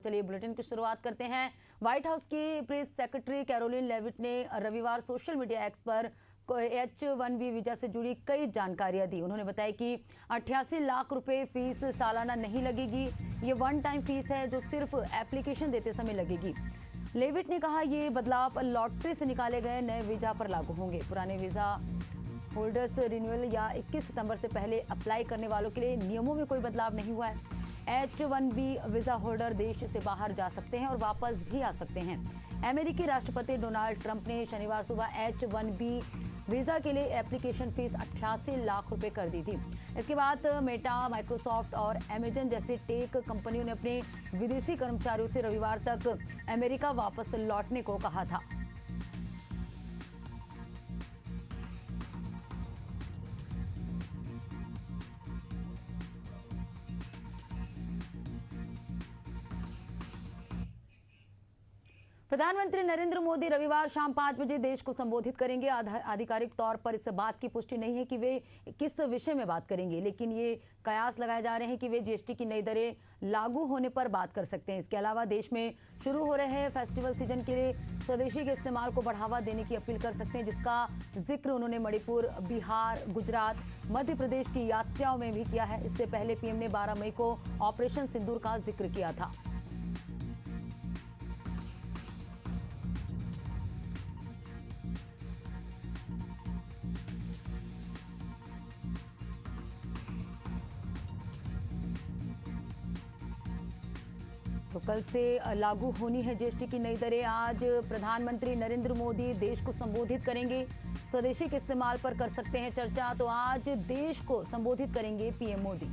चलिए बुलेटिन की शुरुआत करते हैं। व्हाइट हाउस की प्रेस सेक्रेटरी कैरोलिन लेविट ने रविवार सोशल मीडिया एक्स पर H-1B वीजा से जुड़ी कई जानकारियां दी। उन्होंने बताया कि 88 लाख रुपए फीस सालाना नहीं लगेगी। ये वन टाइम फीस है जो सिर्फ एप्लीकेशन देते समय लगेगी। लेविट ने कहा ये बदलाव लॉटरी से निकाले गए नए वीजा पर लागू होंगे। पुराने वीजा होल्डर्स रिन्यूअल या 21 सितंबर से पहले अप्लाई करने वालों के लिए नियमों में कोई बदलाव नहीं हुआ है। H-1B वीजा होल्डर देश से बाहर जा सकते हैं और वापस भी आ सकते हैं। अमेरिकी राष्ट्रपति डोनाल्ड ट्रंप ने शनिवार सुबह H-1B वीजा के लिए एप्लीकेशन फीस 88 लाख रुपए कर दी थी। इसके बाद मेटा, माइक्रोसॉफ्ट और अमेजन जैसे टेक कंपनियों ने अपने विदेशी कर्मचारियों से रविवार तक अमेरिका वापस लौटने को कहा था। प्रधानमंत्री नरेंद्र मोदी रविवार शाम 5 बजे देश को संबोधित करेंगे। आधिकारिक तौर पर इस बात की पुष्टि नहीं है कि वे किस विषय में बात करेंगे, लेकिन ये कयास लगाए जा रहे हैं कि वे जीएसटी की नई दरें लागू होने पर बात कर सकते हैं। इसके अलावा देश में शुरू हो रहे फेस्टिवल सीजन के लिए स्वदेशी के इस्तेमाल को बढ़ावा देने की अपील कर सकते हैं, जिसका जिक्र उन्होंने मणिपुर, बिहार, गुजरात, मध्य प्रदेश की यात्राओं में भी किया है। इससे पहले पीएम ने 12 मई को ऑपरेशन सिंदूर का जिक्र किया था। तो कल से लागू होनी है जीएसटी की नई दरें। आज प्रधानमंत्री नरेंद्र मोदी देश को संबोधित करेंगे। स्वदेशी के इस्तेमाल पर कर सकते हैं चर्चा। तो आज देश को संबोधित करेंगे पीएम मोदी।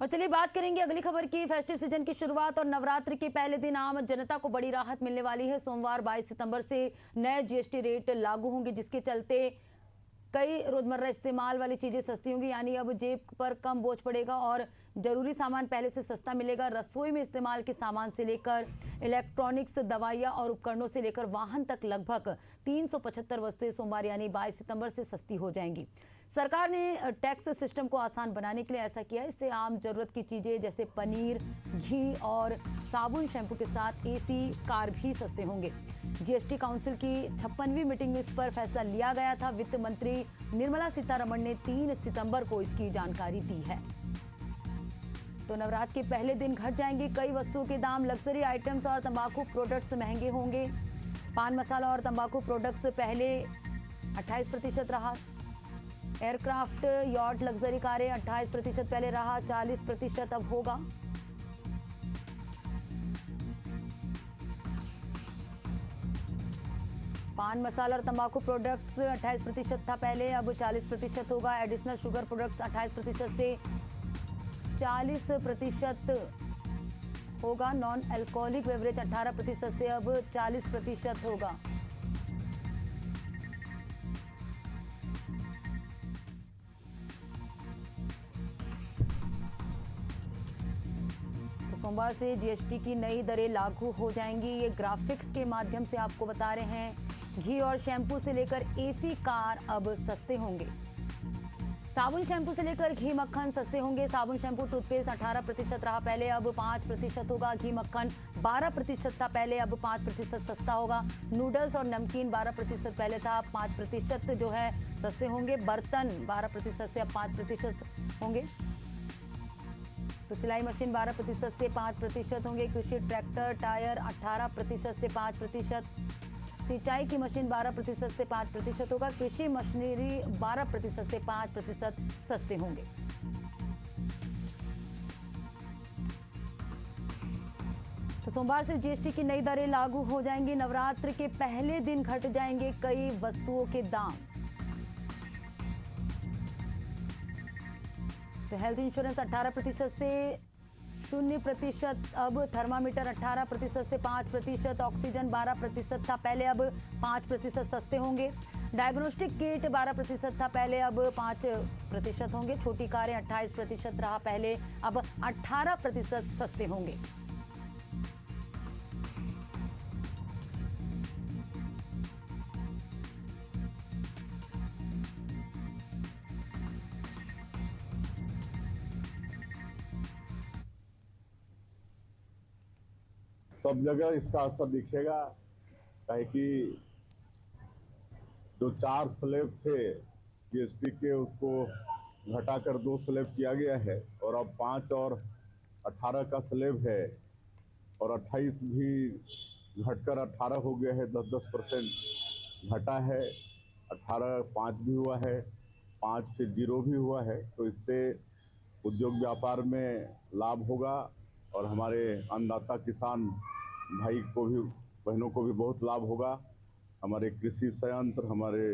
और चलिए बात करेंगे अगली खबर की। फेस्टिव सीजन की शुरुआत और नवरात्रि के पहले दिन आम जनता को बड़ी राहत मिलने वाली है। सोमवार 22 सितंबर से नए जीएसटी रेट लागू होंगे, जिसके चलते कई रोजमर्रा इस्तेमाल वाली चीजें सस्ती होंगी, यानी अब जेब पर कम बोझ पड़ेगा और जरूरी सामान पहले से सस्ता मिलेगा। रसोई में इस्तेमाल के सामान से लेकर इलेक्ट्रॉनिक्स, दवाइयां और उपकरणों से लेकर वाहन तक लगभग 375 वस्तुएं सोमवार यानी 22 सितंबर से सस्ती हो जाएंगी। सरकार ने टैक्स सिस्टम को आसान बनाने के लिए ऐसा किया है। इससे आम जरूरत की चीजें जैसे पनीर, घी और साबुन, शैम्पू के साथ एसी, कार भी सस्ते होंगे। जीएसटी काउंसिल की 56वीं मीटिंग में इस पर फैसला लिया गया था। वित्त मंत्री निर्मला सीतारमण ने 3 सितंबर को इसकी जानकारी दी है। तो नवरात्र के पहले दिन घट जाएंगे कई वस्तुओं के दाम। लग्जरी आइटम्स और तंबाकू प्रोडक्ट्स महंगे होंगे। पान मसाला और तंबाकू प्रोडक्ट्स पहले 28% रहा। एयरक्राफ्ट, यॉट, लग्जरी कारें 28% पहले रहा, 40% अब होगा। पान मसाला और तंबाकू प्रोडक्ट्स 28% था पहले, अब 40% होगा। एडिशनल शुगर प्रोडक्ट्स 28% से 40% होगा। नॉन अल्कोहलिक बेवरेज 18% से अब 40% होगा। तो सोमवार से जीएसटी की नई दरें लागू हो जाएंगी। ये ग्राफिक्स के माध्यम से आपको बता रहे हैं। घी और शैम्पू से लेकर एसी, कार अब सस्ते होंगे। साबुन शैम्पू से लेकर घी, मक्खन सस्ते होंगे। साबुन शैम्पू टूथपेस्ट 18% रहा पहले, अब 5% होगा। घी मक्खन 12% था पहले, अब 5% सस्ता होगा। नूडल्स और नमकीन 12% पहले था, 5% जो है सस्ते होंगे। बर्तन 12% से अब 5% होंगे। तो सिलाई मशीन 12% से 5% होंगे। कृषि ट्रैक्टर, टायर 18% से 5%। सिंचाई की मशीन 12% से 5% होगा। कृषि मशीनरी 12% से 5% सस्ते होंगे। तो सोमवार से जीएसटी की नई दरें लागू हो जाएंगी। नवरात्र के पहले दिन घट जाएंगे कई वस्तुओं के दाम। तो हेल्थ इंश्योरेंस 18% से 0%, अब थर्मामीटर 18% से 5%, ऑक्सीजन 12% था पहले, अब 5% सस्ते होंगे। डायग्नोस्टिक किट 12% था पहले, अब 5% होंगे। छोटी कारें 28% रहा पहले, अब 18% सस्ते होंगे। सब जगह इसका असर दिखेगा। काहे कि जो 4 स्लैब थे जीएसटी के, उसको घटाकर 2 स्लैब किया गया है और अब 5 और 18 का स्लैब है और 28 भी घटकर 18 हो गया है। 10% घटा है। 18 5 भी हुआ है, 5 से 0 भी हुआ है। तो इससे उद्योग व्यापार में लाभ होगा और हमारे अन्नदाता किसान भाई को भी, बहनों को भी बहुत लाभ होगा। हमारे कृषि संयंत्र, हमारे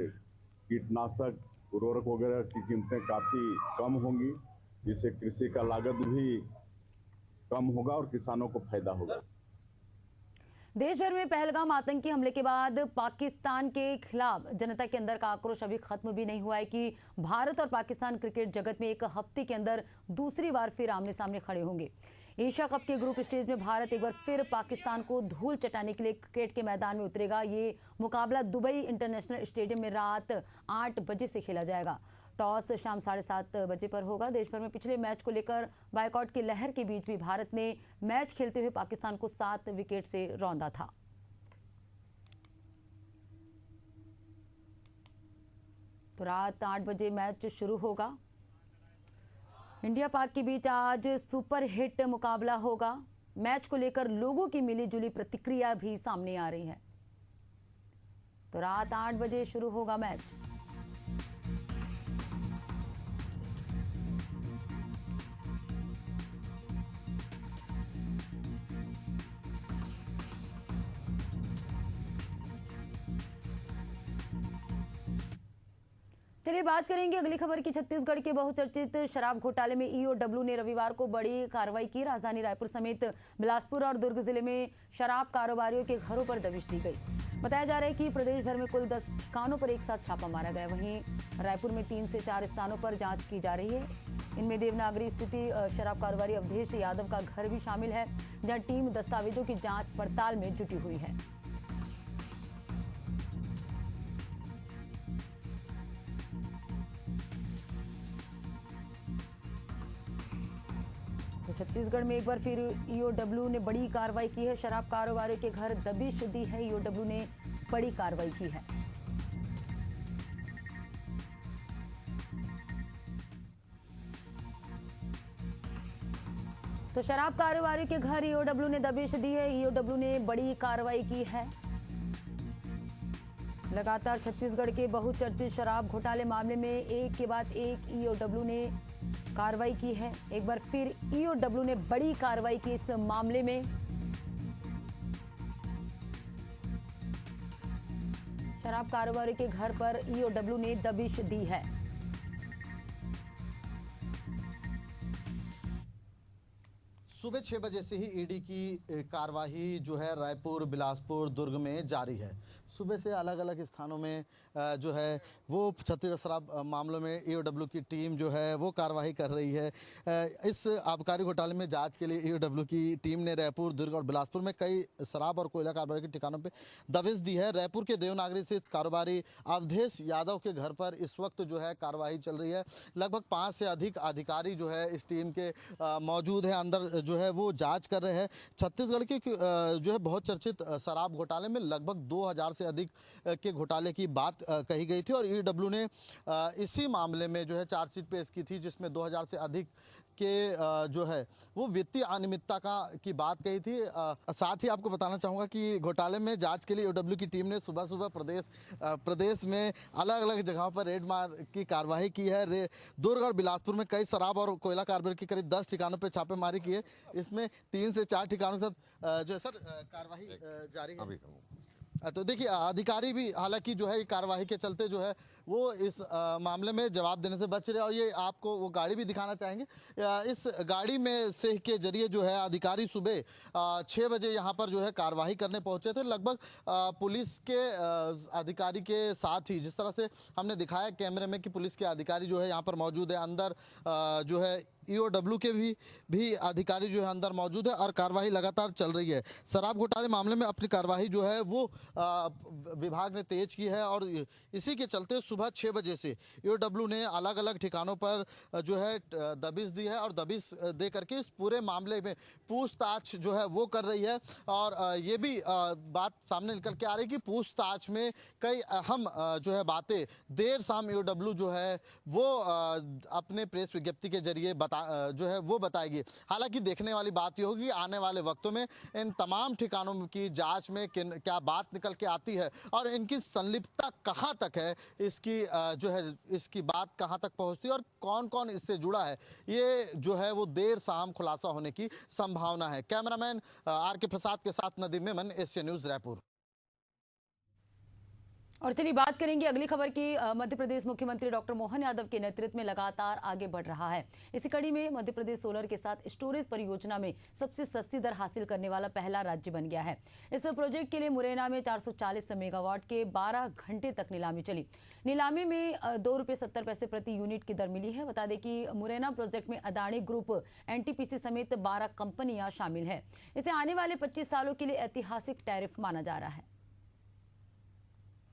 कीटनाशक उर्वरक वगैरह की कीमतें काफ़ी कम होंगी, जिससे कृषि का लागत भी कम होगा और किसानों को फायदा होगा। देश भर में पहलगाम आतंकी हमले के बाद पाकिस्तान के खिलाफ जनता के अंदर का आक्रोश अभी खत्म भी नहीं हुआ है कि भारत और पाकिस्तान क्रिकेट जगत में एक हफ्ते के अंदर दूसरी बार फिर आमने सामने खड़े होंगे। एशिया कप के ग्रुप स्टेज में भारत एक बार फिर पाकिस्तान को धूल चटाने के लिए क्रिकेट के मैदान में उतरेगा। ये मुकाबला दुबई इंटरनेशनल स्टेडियम में रात 8 बजे से खेला जाएगा। टॉस शाम 7:30 बजे पर होगा। देश भर में पिछले मैच को लेकर बायकॉट की लहर के बीच भी भारत ने मैच खेलते हुए पाकिस्तान को 7 विकेट से रौंदा था। तो रात 8 बजे मैच शुरू होगा। इंडिया पाक के बीच आज सुपर हिट मुकाबला होगा। मैच को लेकर लोगों की मिलीजुली प्रतिक्रिया भी सामने आ रही है। तो रात 8 बजे शुरू होगा मैच। चलिए बात करेंगे अगली खबर की। छत्तीसगढ़ के बहुचर्चित शराब घोटाले में ईओडब्ल्यू ने रविवार को बड़ी कार्रवाई की। राजधानी रायपुर समेत बिलासपुर और दुर्ग जिले में शराब कारोबारियों के घरों पर दबिश दी गई। बताया जा रहा है कि प्रदेश भर में कुल 10 ठिकानों पर एक साथ छापा मारा गया। वहीं रायपुर में 3 से 4 स्थानों पर जांच की जा रही है। इनमें देवनागरी स्थित शराब कारोबारी अवधेश यादव का घर भी शामिल है, जहाँ टीम दस्तावेजों की जाँच पड़ताल में जुटी हुई है। तो छत्तीसगढ़ में एक बार फिर ईओडब्ल्यू ने बड़ी कार्रवाई की है। शराब कारोबारियों के घर दबिश दी है। ईओडब्ल्यू ने बड़ी कार्रवाई की है। तो शराब कारोबारियों के घर ईओडब्ल्यू ने दबिश दी है। ईओडब्ल्यू ने बड़ी कार्रवाई की है। लगातार छत्तीसगढ़ के बहुचर्चित शराब घोटाले मामले में एक के बाद एक ईओडब्ल्यू ने कार्रवाई की है। एक बार फिर ईओडब्ल्यू ने बड़ी कार्रवाई की इस मामले में। शराब कारोबारी के घर पर ईओडब्ल्यू ने दबिश दी है। सुबह 6 बजे से ही ईडी की कार्यवाही जो है रायपुर, बिलासपुर, दुर्ग में जारी है। सुबह से अलग अलग स्थानों में जो है वो छत्तीसगढ़ शराब मामलों में ईओडब्ल्यू की टीम जो है वो कार्रवाई कर रही है। इस आबकारी घोटाले में जांच के लिए ईओडब्ल्यू की टीम ने रायपुर, दुर्ग और बिलासपुर में कई शराब और कोयला कारोबारी के ठिकानों पे दबिश दी है। रायपुर के देवनागरी स्थित कारोबारी अवधेश यादव के घर पर इस वक्त जो है कार्रवाई चल रही है। लगभग 5 से अधिक अधिकारी जो है इस टीम के मौजूद हैं, अंदर जो है वो जांच कर रहे हैं। छत्तीसगढ़ के जो है बहुत चर्चित शराब घोटाले में लगभग 2000 से अधिक के घोटाले की बात कही गई थी और ईडब्ल्यू ने इसी मामले में जो है चार्जशीट पेश की थी, जिसमें 2000 से अधिक के जो है वो वित्तीय अनियमितता की बात कही थी। साथ ही आपको बताना चाहूँगा कि घोटाले में जांच के लिए ईडब्ल्यू की टीम ने सुबह सुबह प्रदेश में अलग अलग जगहों पर रेड मार की कार्रवाई की है। दुर्ग और बिलासपुर में कई शराब और कोयला कारोबार की करीब 10 ठिकानों पर छापेमारी की है। इसमें 3 से 4 ठिकानों के साथ जो है सर कार्रवाई जारी है। तो देखिए अधिकारी भी हालांकि जो है ये कार्रवाई के चलते जो है वो इस मामले में जवाब देने से बच रहे हैं और ये आपको वो गाड़ी भी दिखाना चाहेंगे। इस गाड़ी में से के जरिए जो है अधिकारी सुबह 6 बजे यहाँ पर जो है कार्रवाई करने पहुँचे थे। लगभग पुलिस के अधिकारी के साथ ही जिस तरह से हमने दिखाया कैमरे में कि पुलिस के अधिकारी जो है यहाँ पर मौजूद है, अंदर जो है ईओडब्ल्यू के भी अधिकारी जो है अंदर मौजूद है और कार्रवाई लगातार चल रही है। शराब घोटाले मामले में अपनी कार्रवाई जो है वो विभाग ने तेज की है और इसी के चलते सुबह 6 बजे से ईओडब्ल्यू ने अलग अलग ठिकानों पर जो है दबिश दी है और दबिश दे करके इस पूरे मामले में पूछताछ जो है वो कर रही है। और ये भी बात सामने निकल के आ रही है कि पूछताछ में कई अहम जो है बातें देर शाम ईओडब्ल्यू जो है वो अपने प्रेस विज्ञप्ति के जरिए जो है वो बताएगी। हालांकि देखने वाली बात ये होगी आने वाले वक्तों में इन तमाम ठिकानों की जांच में क्या बात निकल के आती है और इनकी संलिप्तता कहां तक है, इसकी जो है इसकी बात कहां तक पहुंचती है और कौन कौन इससे जुड़ा है, ये जो है वो देर शाम खुलासा होने की संभावना है। कैमरामैन आर के प्रसाद के साथ नदीम मेमन, एशिया न्यूज़ रायपुर। और चलिए बात करेंगे अगली खबर की। मध्य प्रदेश मुख्यमंत्री डॉक्टर मोहन यादव के नेतृत्व में लगातार आगे बढ़ रहा है। इसी कड़ी में मध्य प्रदेश सोलर के साथ स्टोरेज परियोजना में सबसे सस्ती दर हासिल करने वाला पहला राज्य बन गया है। इस प्रोजेक्ट के लिए मुरैना में 440 मेगावाट के 12 घंटे तक नीलामी चली। नीलामी में ₹2.70 प्रति यूनिट की दर मिली है। बता दें कि मुरैना प्रोजेक्ट में अदानी ग्रुप, एनटीपीसी समेत 12 कंपनियां शामिल है। इसे आने वाले 25 सालों के लिए ऐतिहासिक टैरिफ माना जा रहा है।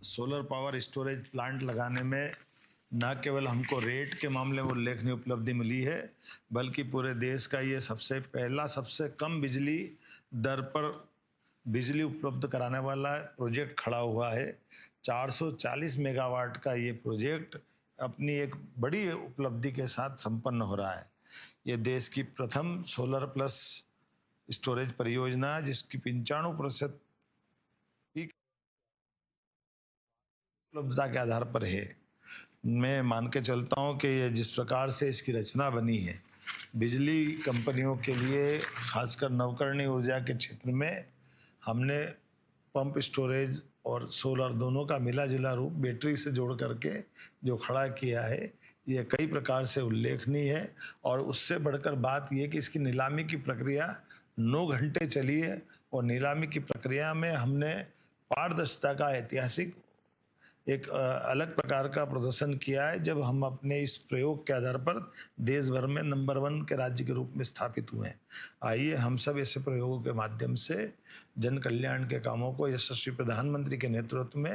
सोलर पावर स्टोरेज प्लांट लगाने में न केवल हमको रेट के मामले में उल्लेखनीय उपलब्धि मिली है, बल्कि पूरे देश का ये सबसे कम बिजली दर पर बिजली उपलब्ध कराने वाला प्रोजेक्ट खड़ा हुआ है। 440 मेगावाट का ये प्रोजेक्ट अपनी एक बड़ी उपलब्धि के साथ संपन्न हो रहा है। ये देश की प्रथम सोलर प्लस स्टोरेज परियोजना, जिसकी 95% उपलब्धता के आधार पर है। मैं मान के चलता हूँ कि ये जिस प्रकार से इसकी रचना बनी है, बिजली कंपनियों के लिए खासकर नवकरणीय ऊर्जा के क्षेत्र में हमने पंप स्टोरेज और सोलर दोनों का मिला जुला रूप बैटरी से जोड़ करके जो खड़ा किया है, ये कई प्रकार से उल्लेखनीय है। और उससे बढ़कर बात यह कि इसकी नीलामी की प्रक्रिया 9 घंटे चली है और नीलामी की प्रक्रिया में हमने पारदर्शिता का ऐतिहासिक एक अलग प्रकार का प्रदर्शन किया है, जब हम अपने इस प्रयोग के आधार पर देश भर में नंबर 1 के राज्य के रूप में स्थापित हुए हैं। आइए हम सब ऐसे प्रयोगों के माध्यम से जन कल्याण के कामों को यशस्वी प्रधानमंत्री के नेतृत्व में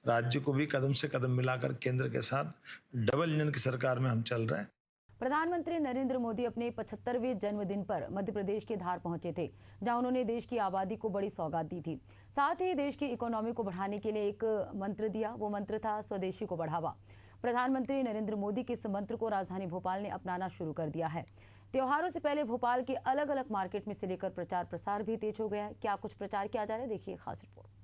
राज्य को भी कदम से कदम मिलाकर केंद्र के साथ डबल इंजन की सरकार में हम चल रहे हैं। प्रधानमंत्री नरेंद्र मोदी अपने 75वें जन्मदिन पर मध्य प्रदेश के धार पहुंचे थे, जहां उन्होंने देश की आबादी को बड़ी सौगात दी थी। साथ ही देश की इकोनॉमी को बढ़ाने के लिए एक मंत्र दिया। वो मंत्र था स्वदेशी को बढ़ावा। प्रधानमंत्री नरेंद्र मोदी के इस मंत्र को राजधानी भोपाल ने अपनाना शुरू कर दिया है। त्योहारों से पहले भोपाल के अलग अलग मार्केट में से लेकर प्रचार प्रसार भी तेज हो गया है। क्या कुछ प्रचार किया जा रहा है, देखिए खास रिपोर्ट।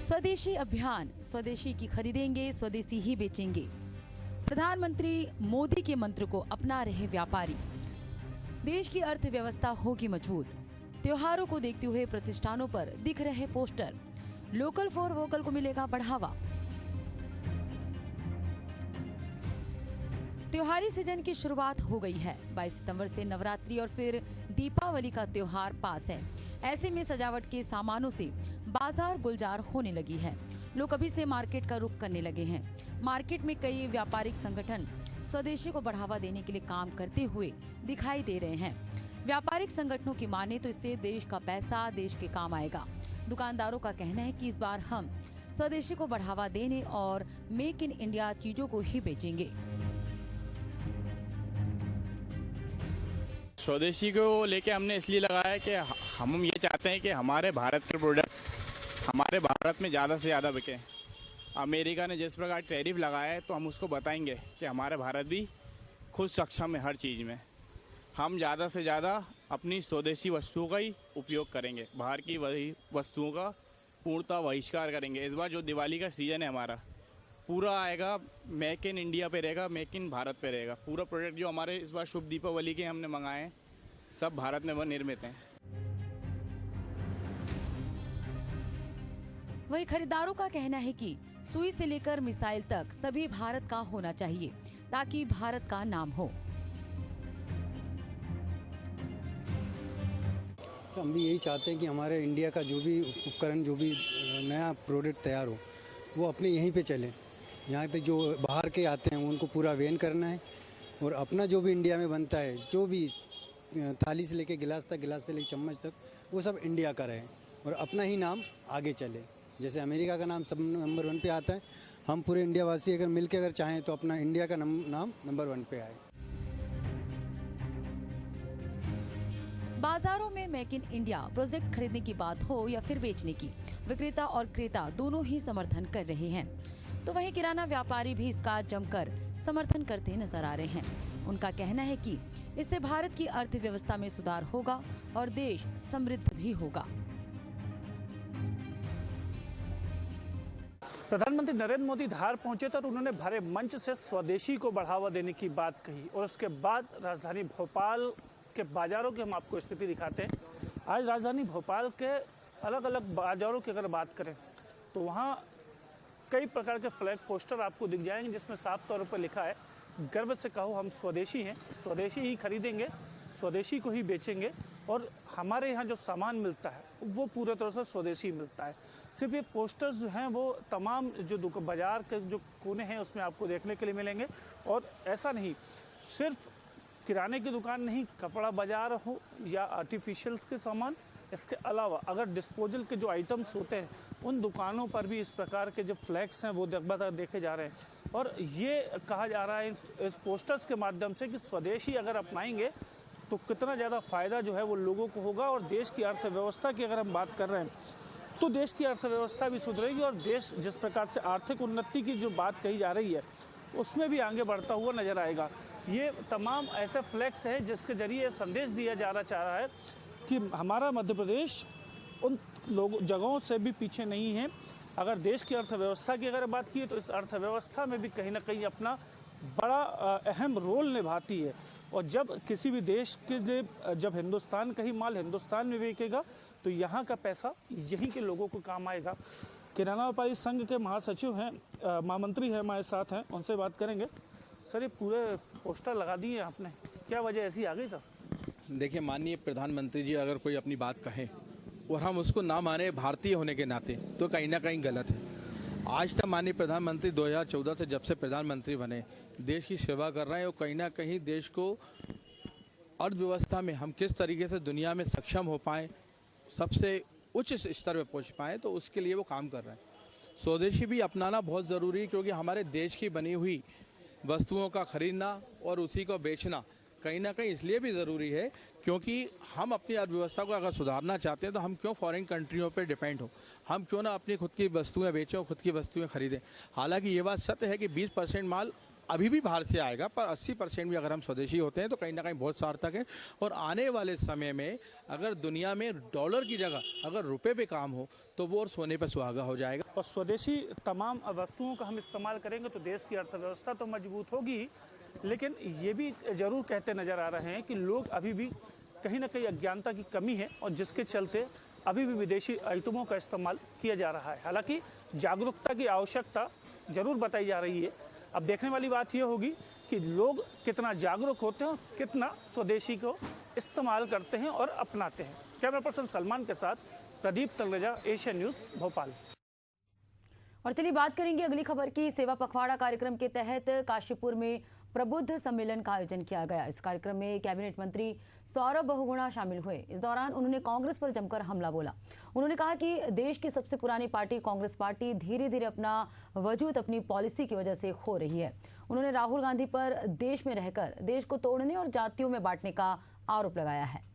स्वदेशी अभियान, स्वदेशी की खरीदेंगे, स्वदेशी ही बेचेंगे। प्रधानमंत्री मोदी के मंत्र को अपना रहे व्यापारी। देश की अर्थव्यवस्था होगी मजबूत। त्योहारों को देखते हुए प्रतिष्ठानों पर दिख रहे पोस्टर। लोकल फॉर वोकल को मिलेगा बढ़ावा। त्योहारी सीजन की शुरुआत हो गई है। 22 सितंबर से नवरात्रि और फिर दीपावली का त्योहार पास है। ऐसे में सजावट के सामानों से बाजार गुलजार होने लगी है। लोग अभी से मार्केट का रुख करने लगे हैं। मार्केट में कई व्यापारिक संगठन स्वदेशी को बढ़ावा देने के लिए काम करते हुए दिखाई दे रहे हैं। व्यापारिक संगठनों की माने तो इससे देश का पैसा देश के काम आएगा। दुकानदारों का कहना है कि इस बार हम स्वदेशी को बढ़ावा देने और मेक इन इंडिया चीजों को ही बेचेंगे। स्वदेशी को लेके हमने इसलिए लगाया है कि हम ये चाहते हैं कि हमारे भारत के प्रोडक्ट हमारे भारत में ज़्यादा से ज़्यादा बिके। अमेरिका ने जिस प्रकार टैरिफ लगाया है, तो हम उसको बताएंगे कि हमारे भारत भी खुद सक्षम है हर चीज़ में। हम ज़्यादा से ज़्यादा अपनी स्वदेशी वस्तुओं का ही उपयोग करेंगे। बाहर की वही वस्तुओं का पूर्णतः बहिष्कार करेंगे। इस बार जो दिवाली का सीज़न है हमारा पूरा आएगा, मेक इन इंडिया पे रहेगा, मेक इन भारत पे रहेगा। पूरा प्रोडक्ट जो हमारे इस बार शुभ दीपावली के हमने मंगाए हैं, सब भारत में निर्मित हैं। वही खरीदारों का कहना है कि सुई से लेकर मिसाइल तक सभी भारत का होना चाहिए, ताकि भारत का नाम हो। हम भी यही चाहते हैं कि हमारे इंडिया का जो भी उपकरण, जो भी नया प्रोडक्ट तैयार हो, वो अपने यहीं पे चलें। यहाँ पे जो बाहर के आते हैं उनको पूरा बैन करना है, और अपना जो भी इंडिया में बनता है, जो भी थाली से लेके गिलास तक, गिलास से लेके चम्मच तक, वो सब इंडिया का रहे और अपना ही नाम आगे चले। जैसे अमेरिका का नाम सब नंबर 1 पे आता है, हम पूरे इंडिया वासी अगर मिल के अगर चाहें तो अपना इंडिया का नाम नंबर 1 पे आए। बाजारों में मेक इन इंडिया प्रोजेक्ट खरीदने की बात हो या फिर बेचने की, विक्रेता और क्रेता दोनों ही समर्थन कर रहे हैं। तो वहीं किराना व्यापारी भी इसका जमकर समर्थन करते नजर आ रहे हैं। उनका कहना है कि इससे भारत की अर्थव्यवस्था में सुधार होगा और देश समृद्ध भी होगा। प्रधानमंत्री नरेंद्र मोदी धार पहुंचे तो उन्होंने भरे मंच से स्वदेशी को बढ़ावा देने की बात कही, और उसके बाद राजधानी भोपाल के बाजारों की हम आपको स्थिति दिखाते हैं। आज राजधानी भोपाल के अलग अलग बाजारों की अगर बात करें तो वहाँ कई प्रकार के फ्लैग पोस्टर आपको दिख जाएंगे, जिसमें साफ तौर पर लिखा है, गर्व से कहो हम स्वदेशी हैं, स्वदेशी ही खरीदेंगे, स्वदेशी को ही बेचेंगे, और हमारे यहाँ जो सामान मिलता है वो पूरे तरह से स्वदेशी मिलता है। सिर्फ ये पोस्टर्स जो हैं वो तमाम जो बाज़ार के जो कोने हैं उसमें आपको देखने के लिए मिलेंगे। और ऐसा नहीं, सिर्फ किराने की दुकान नहीं, कपड़ा बाज़ार हो या आर्टिफिशियल्स के सामान, इसके अलावा अगर डिस्पोजल के जो आइटम्स होते हैं उन दुकानों पर भी इस प्रकार के जो फ्लैग्स हैं वो लगातार देखे जा रहे हैं। और ये कहा जा रहा है इस पोस्टर्स के माध्यम से कि स्वदेशी अगर अपनाएंगे तो कितना ज़्यादा फ़ायदा जो है वो लोगों को होगा। और देश की अर्थव्यवस्था की अगर हम बात कर रहे हैं तो देश की अर्थव्यवस्था भी सुधरेगी, और देश जिस प्रकार से आर्थिक उन्नति की जो बात कही जा रही है उसमें भी आगे बढ़ता हुआ नज़र आएगा। ये तमाम ऐसे फ्लैग्स हैं जिसके ज़रिए संदेश दिया जाना चाह रहा है कि हमारा मध्य प्रदेश उन जगहों से भी पीछे नहीं है। अगर देश की अर्थव्यवस्था की अगर बात की तो इस अर्थव्यवस्था में भी कहीं ना कहीं अपना बड़ा अहम रोल निभाती है। और जब किसी भी देश के लिए जब हिंदुस्तान का ही माल हिंदुस्तान में बिकेगा तो यहाँ का पैसा यहीं के लोगों को काम आएगा। किराना व्यापारी संघ के महासचिव हैं, महामंत्री हैं, हमारे साथ हैं, उनसे बात करेंगे। सर, ये पूरे पोस्टर लगा दिए आपने, क्या वजह ऐसी आ गई सर? देखिए, माननीय प्रधानमंत्री जी अगर कोई अपनी बात कहें और हम उसको ना माने भारतीय होने के नाते तो कहीं ना कहीं गलत है। आज तक माननीय प्रधानमंत्री 2014 से जब से प्रधानमंत्री बने देश की सेवा कर रहे हैं, और कहीं ना कहीं देश को अर्थव्यवस्था में हम किस तरीके से दुनिया में सक्षम हो पाएँ, सबसे उच्च स्तर पर पहुँच पाएँ, तो उसके लिए वो काम कर रहे हैं। स्वदेशी भी अपनाना बहुत ज़रूरी है, क्योंकि हमारे देश की बनी हुई वस्तुओं का खरीदना और उसी को बेचना कहीं ना कहीं इसलिए भी ज़रूरी है क्योंकि हम अपनी अर्थव्यवस्था को अगर सुधारना चाहते हैं तो हम क्यों फॉरेन कंट्रियों पे डिपेंड हो, हम क्यों ना अपनी खुद की वस्तुएं बेचें और खुद की वस्तुएं खरीदें। हालांकि ये बात सत्य है कि 20% माल अभी भी बाहर से आएगा, पर 80% भी अगर हम स्वदेशी होते हैं तो कहीं ना कहीं बहुत सार्थक है। और आने वाले समय में अगर दुनिया में डॉलर की जगह अगर रुपये पे काम हो तो वो और सोने पर सुहागा हो जाएगा। और स्वदेशी तमाम वस्तुओं का हम इस्तेमाल करेंगे तो देश की अर्थव्यवस्था तो मजबूत होगी ही, लेकिन ये भी ज़रूर कहते नज़र आ रहे हैं कि लोग अभी भी कहीं ना कहीं अज्ञानता की कमी है, और जिसके चलते अभी भी विदेशी आइटमों का इस्तेमाल किया जा रहा है। हालांकि जागरूकता की आवश्यकता ज़रूर बताई जा रही है। अब देखने वाली बात यह होगी कि लोग कितना जागरूक होते हैं और कितना स्वदेशी को इस्तेमाल करते हैं और अपनाते हैं। कैमरा पर्सन सलमान के साथ प्रदीप तलरेजा, एशियन न्यूज़, भोपाल। और चलिए बात करेंगे अगली खबर की। सेवा पखवाड़ा कार्यक्रम के तहत काशीपुर में प्रबुद्ध सम्मेलन का आयोजन किया गया। इस कार्यक्रम में कैबिनेट मंत्री सौरभ बहुगुणा शामिल हुए। इस दौरान उन्होंने कांग्रेस पर जमकर हमला बोला। उन्होंने कहा कि देश की सबसे पुरानी पार्टी कांग्रेस पार्टी धीरे धीरे अपना वजूद अपनी पॉलिसी की वजह से खो रही है। उन्होंने राहुल गांधी पर देश में रहकर देश को तोड़ने और जातियों में बांटने का आरोप लगाया है।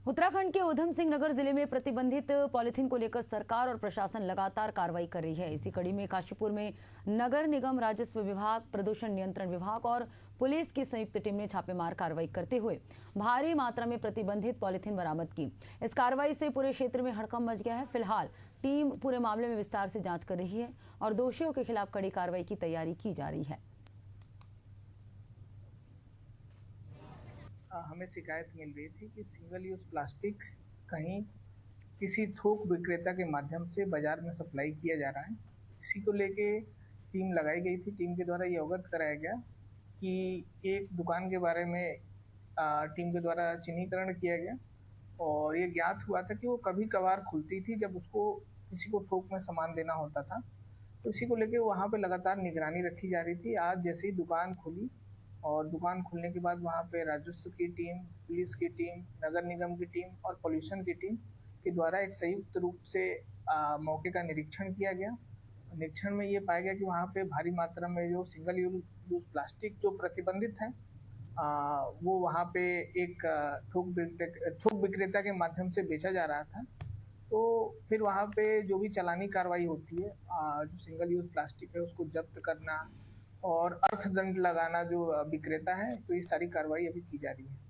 उत्तराखंड के उधम सिंह नगर जिले में प्रतिबंधित पॉलिथीन को लेकर सरकार और प्रशासन लगातार कार्रवाई कर रही है। इसी कड़ी में काशीपुर में नगर निगम, राजस्व विभाग, प्रदूषण नियंत्रण विभाग और पुलिस की संयुक्त टीम ने छापेमार कार्रवाई करते हुए भारी मात्रा में प्रतिबंधित पॉलिथीन बरामद की। इस कार्रवाई से पूरे क्षेत्र में हड़कंप मच गया है। फिलहाल टीम पूरे मामले में विस्तार से जाँच कर रही है और दोषियों के खिलाफ कड़ी कार्रवाई की तैयारी की जा रही है। हमें शिकायत मिल रही थी कि सिंगल यूज़ प्लास्टिक कहीं किसी थोक विक्रेता के माध्यम से बाज़ार में सप्लाई किया जा रहा है। इसी को लेके टीम लगाई गई थी। टीम के द्वारा ये अवगत कराया गया कि एक दुकान के बारे में टीम के द्वारा चिन्हीकरण किया गया और ये ज्ञात हुआ था कि वो कभी कभार खुलती थी जब उसको किसी को थोक में सामान देना होता था। तो इसी को लेके वहाँ पे लगातार निगरानी रखी जा रही थी। आज जैसे ही दुकान खुली और दुकान खुलने के बाद वहाँ पे राजस्व की टीम, पुलिस की टीम, नगर निगम की टीम और पॉल्यूशन की टीम के द्वारा एक संयुक्त रूप से मौके का निरीक्षण किया गया। निरीक्षण में ये पाया गया कि वहाँ पे भारी मात्रा में जो सिंगल यूज प्लास्टिक जो प्रतिबंधित है वो वहाँ पे एक थोक विक्रेता के माध्यम से बेचा जा रहा था। तो फिर वहाँ पे जो भी चालानी कार्रवाई होती है, जो सिंगल यूज प्लास्टिक है उसको जब्त करना और अर्थदंड लगाना जो विक्रेता है, तो ये सारी कार्रवाई अभी की जा रही है।